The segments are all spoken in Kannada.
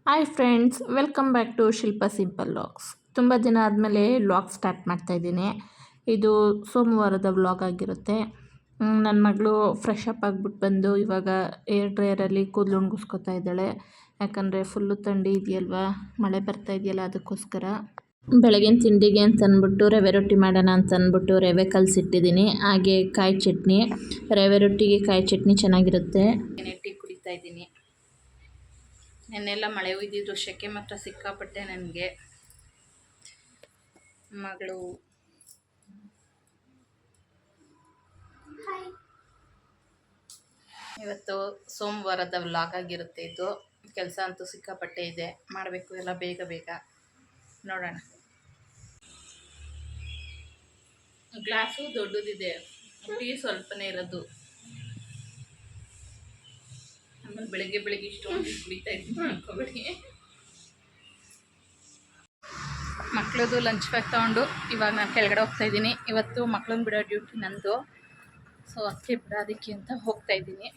Hi friends, welcome back to Shilpa simple vlogs. ತುಂಬ ದಿನ ಆದಮೇಲೆ ವ್ಲಾಗ್ ಸ್ಟಾರ್ಟ್ ಮಾಡ್ತಾಯಿದ್ದೀನಿ. ಇದು ಸೋಮವಾರದ ವ್ಲಾಗ್ ಆಗಿರುತ್ತೆ. ನನ್ನ ಮಗಳು ಫ್ರೆಶ್ ಅಪ್ ಆಗಿಬಿಟ್ಟು ಬಂದು ಇವಾಗ ಏರ್ ಡ್ರೈಯರಲ್ಲಿ ಕೂದಲು ಒಣಗಿಸ್ಕೊತಾ ಇದ್ದಾಳೆ. ಯಾಕಂದರೆ ಫುಲ್ಲು ಥಂಡಿ ಇದೆಯಲ್ವಾ, ಮಳೆ ಬರ್ತಾ ಇದೆಯಲ್ಲ, ಅದಕ್ಕೋಸ್ಕರ. ಬೆಳಗಿನ ತಿಂಡಿಗೆ ಅಂತ ಅಂದ್ಬಿಟ್ಟು ರವೆ ರೊಟ್ಟಿ ಮಾಡೋಣ ಅಂತ ಅಂದ್ಬಿಟ್ಟು ರವೆ ಕಲಸಿಟ್ಟಿದ್ದೀನಿ. ಹಾಗೆ ಕಾಯಿ ಚಟ್ನಿ, ರವೆ ರೊಟ್ಟಿಗೆ ಕಾಯಿ ಚಟ್ನಿ ಚೆನ್ನಾಗಿರುತ್ತೆ. ಟೀ ಕುಡಿತಾ ಇದ್ದೀನಿ. ನೆನ್ನೆಲ್ಲ ಮಳೆ ಒಯ್ದಿದ್ರು, ಸೆಕೆ ಮಾತ್ರ ಸಿಕ್ಕಾಪಟ್ಟೆ ನನಗೆ. ಮಗಳು ಇವತ್ತು ಸೋಮವಾರದ ವ್ಲಾಗ್ ಆಗಿರುತ್ತೆ. ಇದು ಕೆಲಸ ಅಂತೂ ಸಿಕ್ಕಾಪಟ್ಟೆ ಇದೆ, ಮಾಡಬೇಕು ಎಲ್ಲ ಬೇಗ ಬೇಗ. ನೋಡೋಣ. ಗ್ಲಾಸು ದೊಡ್ಡದಿದೆ, ಟೀ ಸ್ವಲ್ಪನೇ ಇರೋದು. ಆಮೇಲೆ ಬೆಳಗ್ಗೆ ಇಷ್ಟೊಂದು ಕುಡಿತಾ ಇದ್ದೀನಿ ಅನ್ಕೋಬೇಡಿ. ಮಕ್ಕಳದು ಲಂಚ್ ಬ್ಯಾಗ್ ತೊಗೊಂಡು ಇವಾಗ ನಾನು ಕೆಳಗಡೆ ಹೋಗ್ತಾ ಇದ್ದೀನಿ. ಇವತ್ತು ಮಕ್ಕಳನ್ನ ಬಿಡೋ ಡ್ಯೂಟಿ ನಂದು, ಸೊ ಅದಕ್ಕೆ ಬಿಡೋದಕ್ಕೆ ಅಂತ ಹೋಗ್ತಾ ಇದ್ದೀನಿ.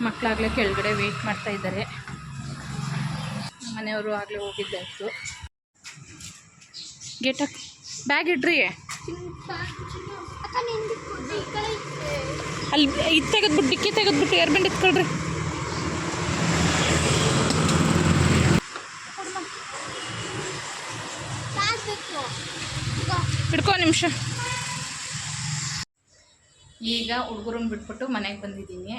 ಮಕ್ಕಳಾಗಲೇ ಕೆಳಗಡೆ ವೆಯ್ಟ್ ಮಾಡ್ತಾ ಇದ್ದಾರೆ. ಮನೆಯವರು ಆಗಲೇ ಹೋಗಿದ್ದಾಯಿತು. ಗೇಟ್ ಹಾಕಿ, ಬ್ಯಾಗ್ ಇಡ್ರಿ. ಅಲ್ಲಿ ಇದು ತೆಗೆದ್ಬಿಟ್ಟು, ಡಿಕ್ಕಿ ತೆಗೆದ್ಬಿಟ್ಟು ಏರ್ ಬಂಡ್ ಎತ್ಕೊಳ್ರಿ. ಹಿಡ್ಕೊ ನಿಮಿಷ. ಈಗ ಹುಡುಗರನ್ನ ಬಿಟ್ಬಿಟ್ಟು ಮನೆಗೆ ಬಂದಿದ್ದೀನಿ.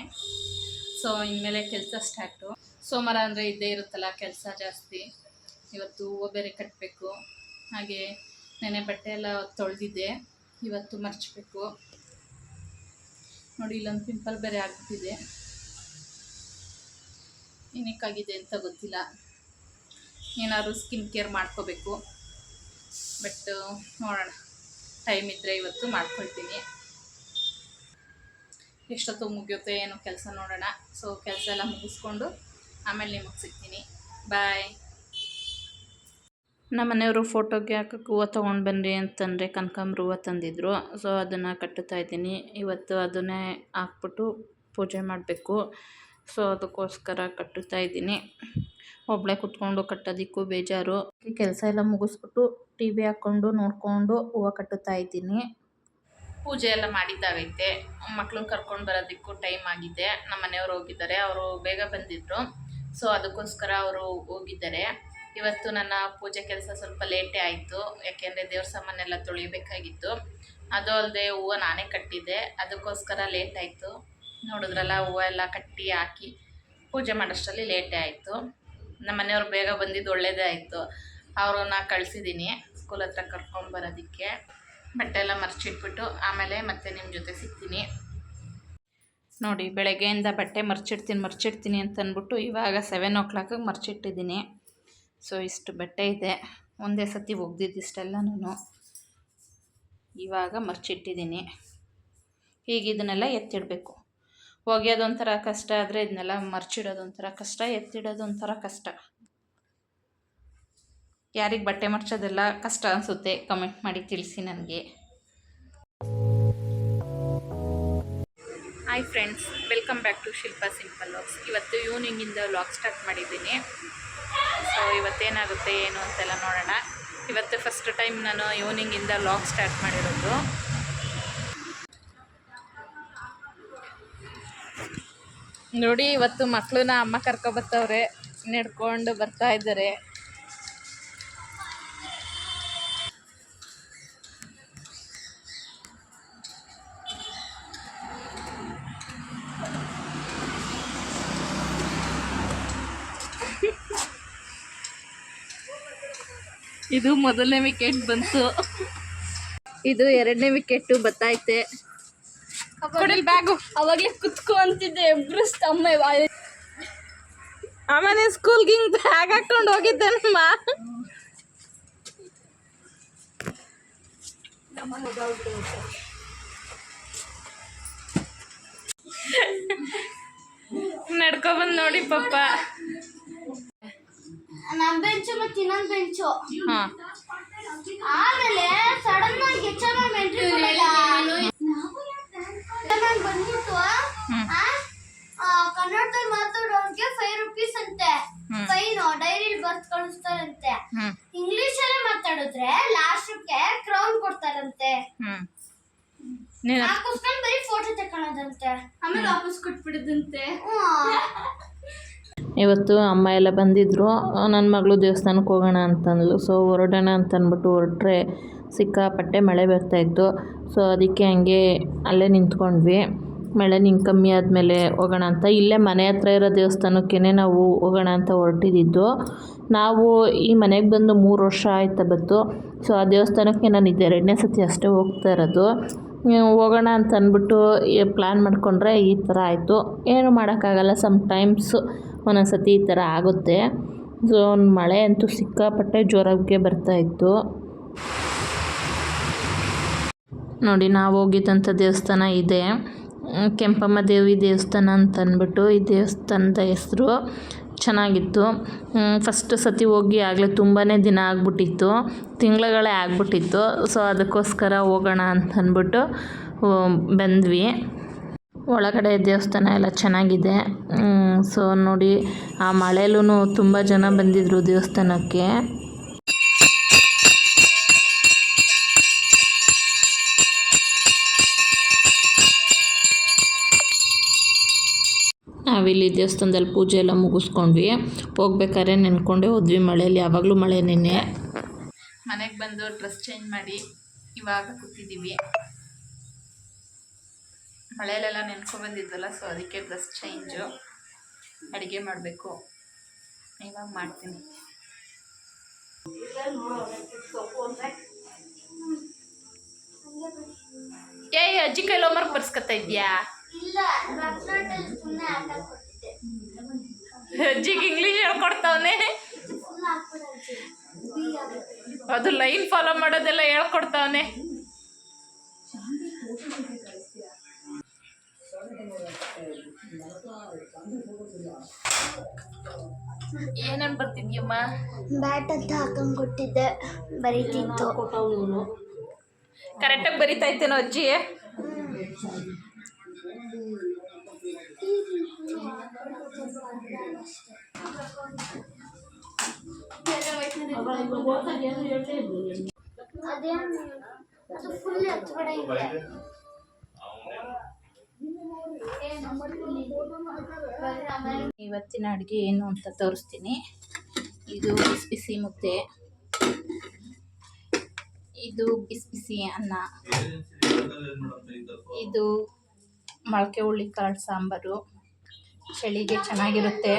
ಸೊ ಇನ್ಮೇಲೆ ಕೆಲಸ ಸ್ಟಾರ್ಟು. ಸೋಮವಾರ ಅಂದರೆ ಇದ್ದೇ ಇರುತ್ತಲ್ಲ ಕೆಲಸ ಜಾಸ್ತಿ. ಇವತ್ತು ಹೂವು ಬೇರೆ ಕಟ್ಟಬೇಕು. ಹಾಗೆ ನೆನೆ ಬಟ್ಟೆ ಎಲ್ಲ ತೊಳೆದಿದ್ದೆ, ಇವತ್ತು ಮರ್ಚಬೇಕು. ನೋಡಿ, ಇಲ್ಲೊಂದು ಪಿಂಪಲ್ ಬೇರೆ ಆಗ್ಬಿಟ್ಟಿದೆ. ಏನಕ್ಕಾಗಿದೆ ಅಂತ ಗೊತ್ತಿಲ್ಲ. ಏನಾದ್ರು ಸ್ಕಿನ್ ಕೇರ್ ಮಾಡ್ಕೋಬೇಕು. ಬಟ್ ನೋಡೋಣ, ಟೈಮ್ ಇದ್ದರೆ ಇವತ್ತು ಮಾಡ್ಕೊಳ್ತೀನಿ. ಎಷ್ಟೊತ್ತು ಮುಗಿಯುತ್ತೆ ಏನೋ ಕೆಲಸ, ನೋಡೋಣ. ಸೊ ಕೆಲಸ ಎಲ್ಲ ಮುಗಿಸ್ಕೊಂಡು ಆಮೇಲೆ ನಿಮಗೆ ಸಿಗ್ತೀನಿ. ಬಾಯ್. ನಮ್ಮ ಮನೆಯವರು ಫೋಟೋಗೆ ಹಾಕಕ್ಕೆ ಹೂವು ತೊಗೊಂಡು ಬನ್ನಿರಿ ಅಂತಂದರೆ ಕನಕಾಂಬರ ಹೂವು ತಂದಿದ್ರು. ಸೊ ಅದನ್ನು ಕಟ್ಟುತ್ತಾ ಇದ್ದೀನಿ. ಇವತ್ತು ಅದನ್ನೇ ಹಾಕ್ಬಿಟ್ಟು ಪೂಜೆ ಮಾಡಬೇಕು. ಸೊ ಅದಕ್ಕೋಸ್ಕರ ಕಟ್ಟುತ್ತಾ ಇದ್ದೀನಿ. ಒಬ್ಬಳೇ ಕುತ್ಕೊಂಡು ಕಟ್ಟೋದಕ್ಕೂ ಬೇಜಾರು. ಕೆಲಸ ಎಲ್ಲ ಮುಗಿಸ್ಬಿಟ್ಟು ಟಿ ವಿ ಹಾಕ್ಕೊಂಡು ನೋಡಿಕೊಂಡು ಹೂವು ಕಟ್ಟುತ್ತಾ ಇದ್ದೀನಿ. ಪೂಜೆ ಎಲ್ಲ ಮಾಡಿದ್ದಾಗೈತೆ. ಮಕ್ಳನ್ನ ಕರ್ಕೊಂಡು ಬರೋದಕ್ಕೂ ಟೈಮ್ ಆಗಿದೆ. ನಮ್ಮ ಮನೆಯವರು ಹೋಗಿದ್ದಾರೆ, ಅವರು ಬೇಗ ಬಂದಿದ್ದರು. ಸೊ ಅದಕ್ಕೋಸ್ಕರ ಅವರು ಹೋಗಿದ್ದಾರೆ. ಇವತ್ತು ನನ್ನ ಪೂಜೆ ಕೆಲಸ ಸ್ವಲ್ಪ ಲೇಟೇ ಆಯಿತು. ಯಾಕೆಂದರೆ ದೇವ್ರ ಸಾಮಾನೆಲ್ಲ ತೊಳಿಬೇಕಾಗಿತ್ತು. ಅದು ಅಲ್ಲದೆ ಹೂವು ನಾನೇ ಕಟ್ಟಿದ್ದೆ, ಅದಕ್ಕೋಸ್ಕರ ಲೇಟ್ ಆಯಿತು. ನೋಡಿದ್ರಲ್ಲ, ಹೂವು ಎಲ್ಲ ಕಟ್ಟಿ ಹಾಕಿ ಪೂಜೆ ಮಾಡೋಷ್ಟರಲ್ಲಿ ಲೇಟೇ ಆಯಿತು. ನಮ್ಮ ಮನೆಯವ್ರು ಬೇಗ ಬಂದಿದ್ದು ಒಳ್ಳೆಯದೇ ಆಯಿತು. ಅವ್ರನ್ನ ಕಳಿಸಿದ್ದೀನಿ ಸ್ಕೂಲ್ ಹತ್ರ ಕರ್ಕೊಂಡು ಬರೋದಕ್ಕೆ. ಬಟ್ಟೆ ಎಲ್ಲ ಮರ್ಚಿಟ್ಬಿಟ್ಟು ಆಮೇಲೆ ಮತ್ತೆ ನಿಮ್ಮ ಜೊತೆ ಸಿಗ್ತೀನಿ. ನೋಡಿ, ಬೆಳಗ್ಗೆಯಿಂದ ಬಟ್ಟೆ ಮರ್ಚಿಡ್ತೀನಿ ಅಂತ ಅಂದ್ಬಿಟ್ಟು ಇವಾಗ 7 o'clock ಮರ್ಚಿಟ್ಟಿದ್ದೀನಿ. ಸೊ ಇಷ್ಟು ಬಟ್ಟೆ ಇದೆ, ಒಂದೇ ಸತಿ ಒಗ್ದಿದ್ದಿಷ್ಟೆಲ್ಲ ನಾನು ಇವಾಗ ಮರ್ಚಿಟ್ಟಿದ್ದೀನಿ. ಹೀಗೆ ಇದನ್ನೆಲ್ಲ ಎತ್ತಿಡಬೇಕು. ಒಗೆಯೋದೊಂಥರ ಕಷ್ಟ ಆದರೆ ಇದನ್ನೆಲ್ಲ ಮರ್ಚಿಡೋದೊಂಥರ ಕಷ್ಟ, ಎತ್ತಿಡೋದೊಂಥರ ಕಷ್ಟ. ಯಾರಿಗೆ ಬಟ್ಟೆ ಮರ್ಚೋದೆಲ್ಲ ಕಷ್ಟ ಅನಿಸುತ್ತೆ ಕಮೆಂಟ್ ಮಾಡಿ ತಿಳಿಸಿ ನನಗೆ. Hi friends, welcome back to Shilpa simple vlogs. ಇವತ್ತು ಈವ್ನಿಂಗಿಂದ ವ್ಲಾಗ್ ಸ್ಟಾರ್ಟ್ ಮಾಡಿದ್ದೀನಿ. ಸೊ ಇವತ್ತೇನಾಗುತ್ತೆ ಏನು ಅಂತೆಲ್ಲ ನೋಡೋಣ. ಇವತ್ತು ಫಸ್ಟ್ ಟೈಮ್ ನಾನು ಈವ್ನಿಂಗಿಂದ ವ್ಲಾಗ್ ಸ್ಟಾರ್ಟ್ ಮಾಡಿರೋದು. ನೋಡಿ, ಇವತ್ತು ಮಕ್ಕಳನ್ನ ಅಮ್ಮ ಕರ್ಕೊಬತ್ತವ್ರೆ, ನಡ್ಕೊಂಡು ಬರ್ತಾ ಇದ್ದಾರೆ. ಇದು ಮೊದಲನೇ ವಿಕೆಟ್ ಬಂತು, ಇದು 2ನೇ ವಿಕೆಟ್ಟು ಬತ್ತೈತೆ. ಬ್ಯಾಗು ಅವಾಗಲೇ ಕುತ್ಕೊ ಅಂತಿದ್ದೆ, ಅಮ್ಮ ಆಮೇಲೆ ಸ್ಕೂಲ್ಗೆ ಹಿಂಗೆ ಬ್ಯಾಗ್ ಹಾಕೊಂಡು ಹೋಗಿದ್ದೆ ನಮ್ಮ. ನಡ್ಕೊಬಂದು ನೋಡಿ ಪಪ್ಪ. ನಮ್ಮ ಬೆಂಚು ಮತ್ತೆ ಇನ್ನೊಂದು ಬೆಂಚು. ಆಮೇಲೆ ಸಡನ್ ಆಗಿ ಎಂಟ್ರಿ ಬಂದ್ಬಿಟ್ಟು ಕನ್ನಡದಲ್ಲಿ ಮಾತಾಡೋರ್ಗೆ 5 rupees ಅಂತೆ. ಬರ್ತ್ ಕಳಿಸ್ತಾರಂತೆ. ಹ್ಞೂ ಇಂಗ್ಲಿಷ್ ಅಲ್ಲೇ ಮಾತಾಡಿದ್ರೆ ಲಾಸ್ಟ್ಗೆ ಕ್ರೌನ್ ಕೊಡ್ತಾರಂತೆ. ನೀನು ಹಾಕಿಸ್ಕೊಂಡು ಬರೀ ಫೋಟೋ ತಗೊಳ್ಳೋದಂತೆ, ಆಮೇಲೆ ವಾಪಸ್ ಕೊಟ್ಬಿಡೋದಂತೆ. ಇವತ್ತು ಅಮ್ಮ ಎಲ್ಲ ಬಂದಿದ್ದರು. ನನ್ನ ಮಗಳು ದೇವಸ್ಥಾನಕ್ಕೆ ಹೋಗೋಣ ಅಂತಂದ್ಲು. ಸೊ ಹೊರಡೋಣ ಅಂತಂದ್ಬಿಟ್ಟು ಹೊರಟ್ರೆ ಸಿಕ್ಕಾಪಟ್ಟೆ ಮಳೆ ಬರ್ತಾಯಿತ್ತು. ಸೊ ಅದಕ್ಕೆ ಹಂಗೆ ಅಲ್ಲೇ ನಿಂತ್ಕೊಂಡ್ವಿ. ಮಳೆ ನಿಂಗೆ ಕಮ್ಮಿ ಆದಮೇಲೆ ಹೋಗೋಣ ಅಂತ. ಇಲ್ಲೇ ಮನೆ ಹತ್ರ ಇರೋ ದೇವಸ್ಥಾನಕ್ಕೇ ನಾವು ಹೋಗೋಣ ಅಂತ ಹೊರಟಿದ್ದು. ನಾವು ಈ ಮನೆಗೆ ಬಂದು 3 ವರ್ಷ ಆಯ್ತಾ ಬತ್ತು. ಸೊ ಆ ದೇವಸ್ಥಾನಕ್ಕೆ ನಾನು ಇದು 2ನೇ ಸತಿ ಅಷ್ಟೇ ಹೋಗ್ತಾ ಇರೋದು. ಹೋಗೋಣ ಅಂತ ಅಂದ್ಬಿಟ್ಟು ಪ್ಲ್ಯಾನ್ ಮಾಡಿಕೊಂಡ್ರೆ ಈ ಥರ ಆಯಿತು. ಏನು ಮಾಡೋಕ್ಕಾಗಲ್ಲ, ಸಮ್ಟೈಮ್ಸ್ ಒಂದೊಂದು ಸತಿ ಈ ಥರ ಆಗುತ್ತೆ. ಸೊ ಮಳೆ ಅಂತೂ ಸಿಕ್ಕಾಪಟ್ಟೆ ಜೋರಾಗೆ ಬರ್ತಾಯಿತ್ತು. ನೋಡಿ ನಾವು ಹೋಗಿದ್ದಂಥ ದೇವಸ್ಥಾನ ಇದೆ, ಕೆಂಪಮ್ಮ ದೇವಿ ದೇವಸ್ಥಾನ ಅಂತ ಅಂದ್ಬಿಟ್ಟು ಈ ದೇವಸ್ಥಾನದ ಹೆಸರು. ಚೆನ್ನಾಗಿತ್ತು. ಫಸ್ಟ್ ಸತಿ ಹೋಗಿ ಆಗಲೇ ತುಂಬಾ ದಿನ ಆಗಿಬಿಟ್ಟಿತ್ತು, ತಿಂಗಳುಗಳೇ ಆಗಿಬಿಟ್ಟಿತ್ತು. ಸೊ ಅದಕ್ಕೋಸ್ಕರ ಹೋಗೋಣ ಅಂತ ಅಂದ್ಬಿಟ್ಟು ಬಂದ್ವಿ. ಒಳಗಡೆ ದೇವಸ್ಥಾನ ಎಲ್ಲ ಚೆನ್ನಾಗಿದೆ. ಸೊ ನೋಡಿ ಆ ಮಳೆಯಲ್ಲೂ ತುಂಬ ಜನ ಬಂದಿದ್ದರು ದೇವಸ್ಥಾನಕ್ಕೆ. ನಾವಿಲ್ಲಿ ದೇವಸ್ಥಾನದಲ್ಲಿ ಪೂಜೆ ಎಲ್ಲ ಮುಗಿಸ್ಕೊಂಡ್ವಿ. ಹೋಗ್ಬೇಕಾದ್ರೆ ನೆನ್ಕೊಂಡೇ ಹೋದ್ವಿ ಮಳೆಯಲ್ಲಿ, ಯಾವಾಗಲೂ ಮಳೆ ನೆನ್ನೆ. ಮನೆಗೆ ಬಂದು ಡ್ರೆಸ್ ಚೇಂಜ್ ಮಾಡಿ ಇವಾಗ ಕೂತಿದ್ದೀವಿ. ಮಳೆಯಲ್ಲೆಲ್ಲ ನೆನ್ಕೊಂಡ್ಬಂದಿದ್ವಲ್ಲ, ಸೊ ಅದಕ್ಕೆ ಡ್ರೆಸ್ ಚೇಂಜು. ಅಡುಗೆ ಮಾಡಬೇಕು, ಇವಾಗ ಮಾಡ್ತೀನಿ. ಏಯ್ ಅಜ್ಜಿ ಕೈಲಿ ಹೋಮ್ವರ್ಕ್ ಬರ್ಸ್ಕೊತಾ ಇದೆಯಾ? ಇಲ್ಲ, ಭರತನಾಟ್ಯದಲ್ಲಿ ಸುಮ್ಮನೆ ಆಟ ಕೊಟ್ಟಿದ್ದೆ. ಅಜ್ಜಿಗೆ ಇಂಗ್ಲೀಷ್ ಹೇಳ್ಕೊಡ್ತಾವನೆ. ಅದು ಲೈನ್ ಫಾಲೋ ಮಾಡೋದೆಲ್ಲ ಹೇಳ್ಕೊಡ್ತಾವನೆ. ಏನನ್ ಬರ್ತಿದ್ಯಮ್ಮ? ಬ್ಯಾಟ್ ಅಂತ ಹಾಕೊಂಡ್ ಕೊಟ್ಟಿದ್ದೆ, ಬರೀತಿತ್ತು. ಕರೆಕ್ಟಾಗಿ ಬರೀತಾ ಇತ್ತೇನೋ ಅಜ್ಜಿ? ಅದು ಫುಲ್ ಎತ್ಕಡೆ ಇದೆ. ಇವತ್ತಿನ ಅಡುಗೆ ಏನು ಅಂತ ತೋರಿಸ್ತೀನಿ. ಇದು ಬಿಸಿ ಬಿಸಿ ಮುದ್ದೆ, ಇದು ಬಿಸಿ ಬಿಸಿ ಅನ್ನ, ಇದು ಮೊಳಕೆ ಹುಳ್ಳಿ ಕಾಳು ಸಾಂಬಾರು. ಚಳಿಗೆ ಚೆನ್ನಾಗಿರುತ್ತೆ.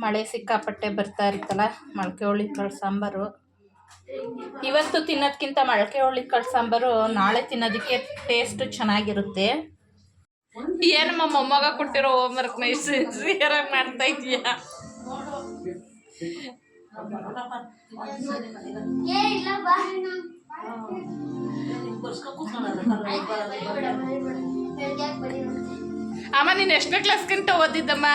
ಮಳೆ ಸಿಕ್ಕಾಪಟ್ಟೆ ಬರ್ತಾ ಇರುತ್ತಲ್ಲ, ಮೊಳಕೆ ಹುಳ್ಳಿ ಕಾಳು ಸಾಂಬಾರು. ಇವತ್ತು ತಿನ್ನೋದಕ್ಕಿಂತ ಮೊಳಕೆ ಹುಳ್ಳಿ ಕಾಳು ಸಾಂಬಾರು ನಾಳೆ ತಿನ್ನೋದಕ್ಕೆ ಟೇಸ್ಟ್ ಚೆನ್ನಾಗಿರುತ್ತೆ. ಏನಮ್ಮ ಮೊಮ್ಮಗ ಕೊಟ್ಟಿರೋ ಹೋಮ್ವರ್ಕ್ ಸಿನ್ಸಿಯರಾಗಿ ಮಾಡ್ತಾ ಇದೀಯಾ? ಇಲ್ಲ ಬಾ. ಅಮ್ಮ ನೀನು ಎಷ್ಟನೇ ಕ್ಲಾಸ್ಗಿಂತ ಓದಿದ್ದಮ್ಮ?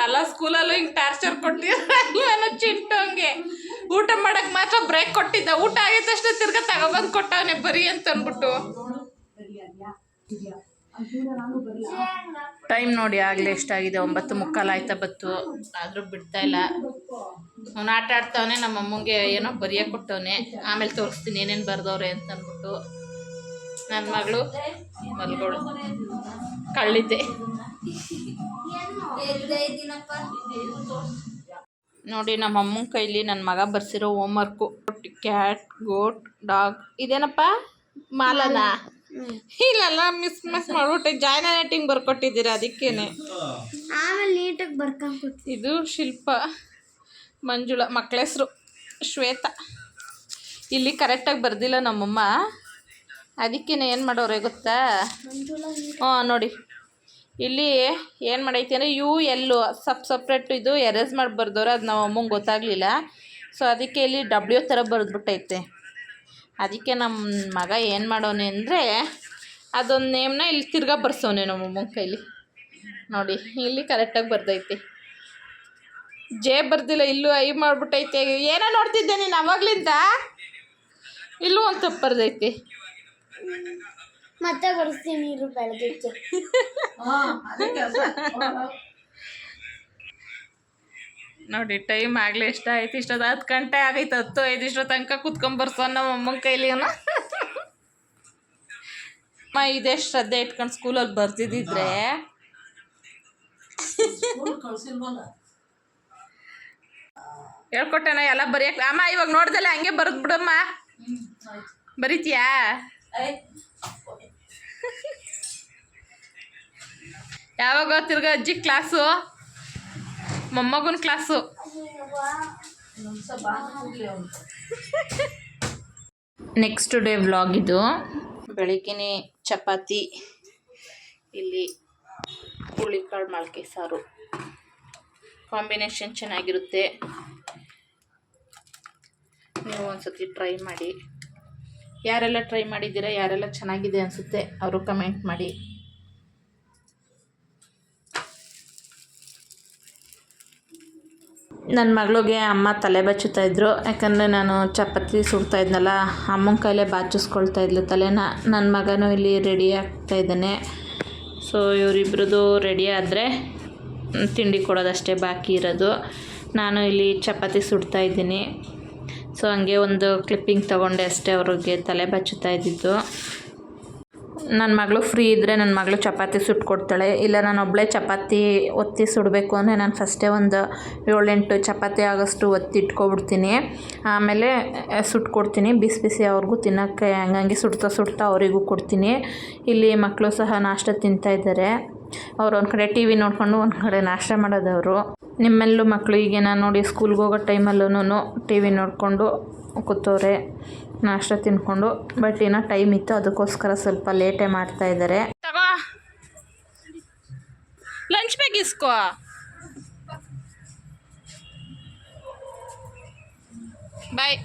ಅಲ್ಲ ಸ್ಕೂಲಲ್ಲೂ ಹಿಂಗೆ ಟಾರ್ಚರ್ ಕೊಟ್ಟಿರೋ ಚಿಟ್ಟು ಹಂಗೆ. ಊಟ ಮಾಡಕ್ ಮಾತ್ರ ಬ್ರೇಕ್ ಕೊಟ್ಟಿದ್ದ, ಊಟ ಆಗಿದ ತಕ್ಷಣ ತಿರ್ಗಾ ತಗೊಬಂದು ಕೊಟ್ಟವನೆ ಬರೀ ಅಂತ ಅಂದ್ಬಿಟ್ಟು. ಟೈಮ್ ನೋಡಿ ಆಗಲೇ ಎಷ್ಟಾಗಿದೆ, 9:15 ಆಯ್ತಾ ಬತ್ತು. ಆದರೂ ಬಿಡ್ತಾ ಇಲ್ಲ. ಅವ್ನು ಆಟ ಆಡ್ತಾವನೆ. ನಮ್ಮ ಅಮ್ಮಂಗೆ ಏನೋ ಬರೆಯೋಕೆ ಕೊಟ್ಟವನೆ, ಆಮೇಲೆ ತೋರಿಸ್ತೀನಿ ಏನೇನು ಬರ್ದವ್ರೆ ಅಂತ ಅಂದ್ಬಿಟ್ಟು. ನನ್ನ ಮಗಳು ಮಲ್ಗಳು ಕಳ್ಳಿದ್ದೆ ನೋಡಿ. ನಮ್ಮ ಅಮ್ಮನ ಕೈಲಿ ನನ್ನ ಮಗ ಬರ್ಸಿರೋ ಹೋಮ್ವರ್ಕು ಕ್ಯಾಟ್, ಗೋಟ್, ಡಾಗ್. ಇದೇನಪ್ಪ ಮಾಲನ? ಇಲ್ಲೆಲ್ಲ ಮಿಸ್ ಮಾಡ್ಬಿಟ್ಟೆ. ಜಾಯ್ನ್ ರೈಟಿಂಗ್ ಬರ್ಕೊಟ್ಟಿದ್ದೀರಾ, ಅದಕ್ಕೇನೆ. ಆಮೇಲೆ ನೀಟಾಗಿ ಬರ್ಕೊಂಡು. ಇದು ಶಿಲ್ಪ, ಮಂಜುಳ ಮಕ್ಕಳ ಹೆಸರು, ಶ್ವೇತಾ. ಇಲ್ಲಿ ಕರೆಕ್ಟಾಗಿ ಬರ್ದಿಲ್ಲ ನಮ್ಮಮ್ಮ, ಅದಕ್ಕೇನೆ ಏನು ಮಾಡೋರೆ ಗೊತ್ತಾ? ನೋಡಿ ಇಲ್ಲಿ ಏನು ಮಾಡೈತಿ ಅಂದರೆ UL ಸಪ್ರೇಟು ಇದು ಎರೇಸ್ ಮಾಡಿ ಬರ್ದವ್ರೆ. ಅದು ನಮ್ಮ ಅಮ್ಮಂಗೆ ಗೊತ್ತಾಗಲಿಲ್ಲ. ಸೊ ಅದಕ್ಕೆ ಇಲ್ಲಿ W ಥರ ಬರೆದ್ಬಿಟ್ಟೈತೆ. ಅದಕ್ಕೆ ನಮ್ಮ ಮಗ ಏನು ಮಾಡೋನೆ ಅಂದರೆ ಅದೊಂದು ನೇಮ್ನ ಇಲ್ಲಿ ತಿರ್ಗಾ ಬರ್ಸೋನೆ ನಮ್ಮ ಅಮ್ಮನ ಕೈಲಿ. ನೋಡಿ ಇಲ್ಲಿ ಕರೆಕ್ಟಾಗಿ ಬರ್ದೈತೆ. ಜೆ ಬರ್ದಿಲ್ಲ, ಇಲ್ಲೂ ಐ ಮಾಡಿಬಿಟ್ಟೈತೆ. ಏನೋ ನೋಡ್ತಿದ್ದೆ ನೀನು ಅವಾಗ್ಲಿಂದ? ಇಲ್ಲೂ ಒಂದು ತಪ್ಪು ಬರ್ದೈತೆ. ಮತ್ತೆ ಬರ್ತೀನಿ ನೀರು ಬೆಳಗ್ಗೆ. ನೋಡಿ ಟೈಮ್ ಆಗಲೇ ಇಷ್ಟ ಆಯ್ತು, ಇಷ್ಟೊತ್ತು 10 ಗಂಟೆ ಆಗೈತೆ, 10:05 ಇಷ್ಟೋ ತನಕ ಕುತ್ಕೊಂಬರ್ಸೋ ನಮ್ಮ ಅಮ್ಮನ ಕೈಲಿ ಅಮ್ಮ ಇದೇ ಶ್ರದ್ಧೆ ಇಟ್ಕೊಂಡು ಸ್ಕೂಲಲ್ಲಿ ಬರ್ತಿದ್ದಿದ್ರೆ ಹೇಳ್ಕೊಟ್ಟೆನ ಎಲ್ಲ ಬರೆಯಕ್ಕೆ. ಅಮ್ಮ ಇವಾಗ ನೋಡ್ದಲ್ಲ ಹಂಗೆ ಬರೆದು ಬಿಡಮ್ಮ, ಬರೀತೀಯಾ? ಯಾವಾಗ ತಿರ್ಗ ಅಜ್ಜಿ ಕ್ಲಾಸು, ಮೊಮ್ಮಗನ ಕ್ಲಾಸು. ನೆಕ್ಸ್ಟ್ ಡೇ ವ್ಲಾಗ್ ಇದು. ಬೆಳಿಗ್ಗೆ ಚಪಾತಿ, ಇಲ್ಲಿ ಹುಳಿಕಾಳು ಮೊಳಕೆ ಸಾರು, ಕಾಂಬಿನೇಷನ್ ಚೆನ್ನಾಗಿರುತ್ತೆ. ನೀವು ಒಂದ್ಸತಿ ಟ್ರೈ ಮಾಡಿ. ಯಾರೆಲ್ಲ ಟ್ರೈ ಮಾಡಿದ್ದೀರಾ, ಯಾರೆಲ್ಲ ಚೆನ್ನಾಗಿದೆ ಅನಿಸುತ್ತೆ ಅವರು ಕಮೆಂಟ್ ಮಾಡಿ. ನನ್ನ ಮಗಳಿಗೆ ಅಮ್ಮ ತಲೆ ಬಚ್ಚುತ್ತಾಯಿದ್ರು, ಯಾಕಂದರೆ ನಾನು ಚಪಾತಿ ಸುಡ್ತಾ ಇದ್ನಲ್ಲ, ಅಮ್ಮನ ಕೈಲೇ ಬಾಚಿಸ್ಕೊಳ್ತಾ ಇದ್ಲು ತಲೆನ. ನನ್ನ ಮಗನೂ ಇಲ್ಲಿ ರೆಡಿ ಆಗ್ತಾಯಿದ್ದಾನೆ. ಸೊ ಇವರಿಬ್ರದ್ದು ರೆಡಿ ಆದರೆ ತಿಂಡಿ ಕೊಡೋದಷ್ಟೇ ಬಾಕಿ ಇರೋದು. ನಾನು ಇಲ್ಲಿ ಚಪಾತಿ ಸುಡ್ತಾ ಇದ್ದೀನಿ. ಸೊ ಹಂಗೆ ಒಂದು ಕ್ಲಿಪ್ಪಿಂಗ್ ತೊಗೊಂಡೆ ಅಷ್ಟೇ, ಅವ್ರಿಗೆ ತಲೆ ಬಚ್ಚುತ್ತಾ ಇದ್ದಿದ್ದು. ನನ್ನ ಮಗಳು ಫ್ರೀ ಇದ್ದರೆ ನನ್ನ ಮಗಳು ಚಪಾತಿ ಸುಟ್ಕೊಡ್ತಾಳೆ. ಇಲ್ಲ ನಾನು ಒಬ್ಬಳೇ ಚಪಾತಿ ಒತ್ತಿ ಸುಡಬೇಕು ಅಂದರೆ ನಾನು ಫಸ್ಟೇ ಒಂದು 7-8 ಚಪಾತಿ ಆಗೋಷ್ಟು ಒತ್ತಿ ಇಟ್ಕೊಬಿಡ್ತೀನಿ. ಆಮೇಲೆ ಸುಟ್ಕೊಡ್ತೀನಿ, ಬಿಸಿ ಬಿಸಿ ಅವ್ರಿಗೂ ತಿನ್ನೋಕ್ಕೆ ಹಂಗಂಗೆ ಸುಡ್ತಾ ಅವರಿಗೂ ಕೊಡ್ತೀನಿ. ಇಲ್ಲಿ ಮಕ್ಕಳು ಸಹ ನಾಷ್ಟ ತಿಂತಾಯಿದ್ದಾರೆ. ಅವ್ರು ಒಂದು ಕಡೆ ಟಿ ವಿ ನೋಡಿಕೊಂಡು ಒಂದು ಕಡೆ ನಾಷ್ಟ ಮಾಡೋದವರು. ನಿಮ್ಮೆಲ್ಲೂ ಮಕ್ಕಳು ಈಗ ನಾನು ನೋಡಿ ಸ್ಕೂಲ್ಗೆ ಹೋಗೋ ಟೈಮಲ್ಲೂ ಟಿ ವಿ ನೋಡಿಕೊಂಡು ಕೂತವ್ರೆ, ನಾಷ್ಟ ತಿನ್ಕೊಂಡು. ಬಟ್ ಏನೋ ಟೈಮ್ ಇತ್ತು, ಅದಕ್ಕೋಸ್ಕರ ಸ್ವಲ್ಪ ಲೇಟೇ ಮಾಡ್ತಾಯಿದ್ದಾರೆ. ತಗೋ ಲಂಚ್ ಬ್ಯಾಗ್ ಇಸ್ಕೋ. ಬಾಯ್.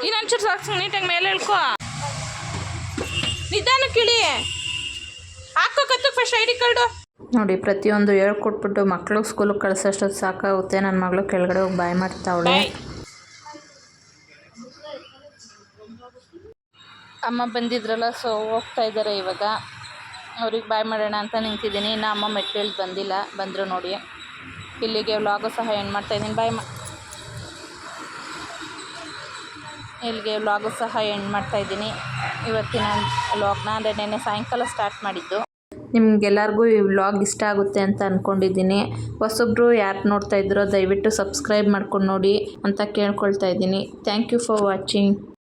ಇನ್ನೊಂಚೂರು ಸಾಕ್ಸ್ ನೀಟಾಗಿ ಮೇಲೆ ಹೇಳ್ಕೊ, ನಿಧಾನಕ್ಕೆ ಇಳಿ, ಹಾಕೋ ಕತ್ತು ಫಸ್ಟ್ ಐ ಡಿ ಕಾರ್ಡು. ನೋಡಿ ಪ್ರತಿಯೊಂದು ಹೇಳ್ಕೊಟ್ಬಿಟ್ಟು ಮಕ್ಕಳು ಸ್ಕೂಲಿಗೆ ಕಳಿಸೋಷ್ಟೊತ್ತು ಸಾಕಾಗುತ್ತೆ. ನನ್ನ ಮಗಳು ಕೆಳಗಡೆ ಹೋಗಿ ಬಾಯ್ ಮಾಡ್ತಾವಳೆ. ಅಮ್ಮ ಬಂದಿದ್ರಲ್ಲ, ಸೊ ಹೋಗ್ತಾ ಇದ್ದಾರೆ ಇವಾಗ. ಅವ್ರಿಗೆ ಬಾಯ್ ಮಾಡೋಣ ಅಂತ ನಿಂತಿದ್ದೀನಿ. ಇನ್ನು ಅಮ್ಮ ಮೆಟ್ಲು ಬಂದಿಲ್ಲ, ಬಂದರು ನೋಡಿ. ಇಲ್ಲಿಗೆ ವ್ಲಾಗು ಸಹ ಎಂಡ್ ಮಾಡ್ತಾಯಿದ್ದೀನಿ. ಇಲ್ಲಿಗೆ ವ್ಲಾಗು ಸಹ ಎಂಡ್ ಮಾಡ್ತಾಯಿದ್ದೀನಿ. ಇವತ್ತಿನ ವ್ಲಾಗ್ನ ಅಂದರೆ ನೆನ್ನೆ ಸಾಯಂಕಾಲ ಸ್ಟಾರ್ಟ್ ಮಾಡಿದ್ದು. ನಿಮಗೆಲ್ಲರಿಗೂ ಈ ವ್ಲಾಗ್ ಇಷ್ಟ ಆಗುತ್ತೆ ಅಂತ ಅಂದ್ಕೊಂಡಿದ್ದೀನಿ. ಹೊಸೊಬ್ಬರು ಯಾರು ನೋಡ್ತಾ ಇದ್ರೋ ದಯವಿಟ್ಟು ಸಬ್ಸ್ಕ್ರೈಬ್ ಮಾಡ್ಕೊಂಡು ನೋಡಿ ಅಂತ ಕೇಳ್ಕೊಳ್ತಾ ಇದ್ದೀನಿ. Thank you for watching.